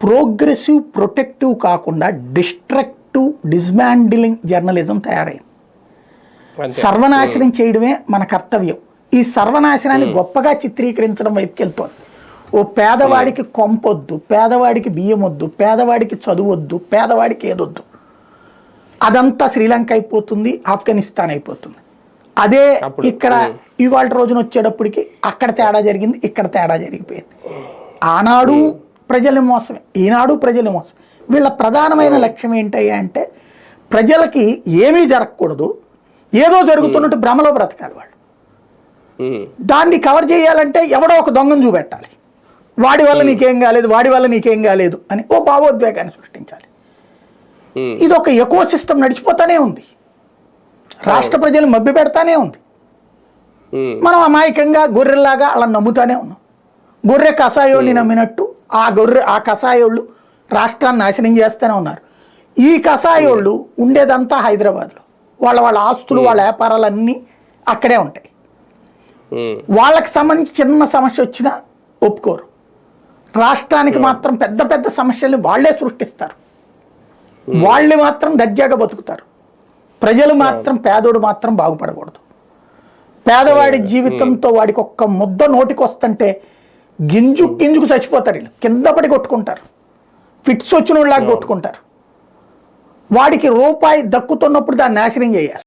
Progressive protective కాకుండా destructive డిస్మాండిలింగ్ journalism తయారైంది. సర్వనాశనం చేయడమే మన కర్తవ్యం. ఈ సర్వనాశనాన్ని గొప్పగా చిత్రీకరించడం వైపుకి వెళ్తోంది. ఓ పేదవాడికి కొంపొద్దు, పేదవాడికి బియ్యం వద్దు, పేదవాడికి చదువు వద్దు, పేదవాడికి ఏదొద్దు, అదంతా శ్రీలంక అయిపోతుంది, ఆఫ్ఘనిస్తాన్ అయిపోతుంది. అదే ఇక్కడ ఇవాళ రోజున వచ్చేటప్పటికి అక్కడ తేడా జరిగింది, ఇక్కడ తేడా జరిగిపోయింది. ఆనాడు ప్రజల మోసమే, ఈనాడు ప్రజల మోసం. వీళ్ళ ప్రధానమైన లక్ష్యం ఏంటయ్యా అంటే ప్రజలకి ఏమీ జరగకూడదు, ఏదో జరుగుతున్నట్టు భ్రమలో బ్రతకాలి వాళ్ళు. దాన్ని కవర్ చేయాలంటే ఎవడో ఒక దొంగను చూపెట్టాలి, వాడి వల్ల నీకేం కాలేదు, వాడి వల్ల నీకేం కాలేదు అని ఓ భావోద్వేగాన్ని సృష్టించాలి. ఇది ఒక ఎకో సిస్టమ్ నడిచిపోతానే ఉంది, రాష్ట్ర ప్రజలు మభ్య పెడతానే ఉంది. మనం అమాయకంగా గొర్రెల్లాగా అలా నమ్ముతానే ఉన్నాం. గొర్రె కషాయోళ్ళని నమ్మినట్టు ఆ కషాయోళ్ళు రాష్ట్రాన్ని నాశనం చేస్తూనే ఉన్నారు. ఈ కషాయోళ్ళు ఉండేదంతా హైదరాబాద్లో, వాళ్ళ ఆస్తులు వాళ్ళ వ్యాపారాలన్నీ అక్కడే ఉంటాయి. వాళ్ళకి సంబంధించి చిన్న సమస్య వచ్చినా ఒప్పుకోరు. రాష్ట్రానికి మాత్రం పెద్ద పెద్ద సమస్యల్ని వాళ్లే సృష్టిస్తారు, వాళ్ళు మాత్రం దర్జాగా బతుకుతారు. ప్రజలు మాత్రం, పేదోడు మాత్రం బాగుపడకూడదు. పేదవాడి జీవితంతో వాడికి ఒక్క ముద్ద నోటికి వస్తుంటే గింజుకు చచ్చిపోతారు. వీళ్ళు కింద పడి కొట్టుకుంటారు, ఫిట్స్ వచ్చిన వాళ్ళలాగా కొట్టుకుంటారు. వాడికి రూపాయి దక్కుతున్నప్పుడు దాన్ని నాశనం చేయాలి.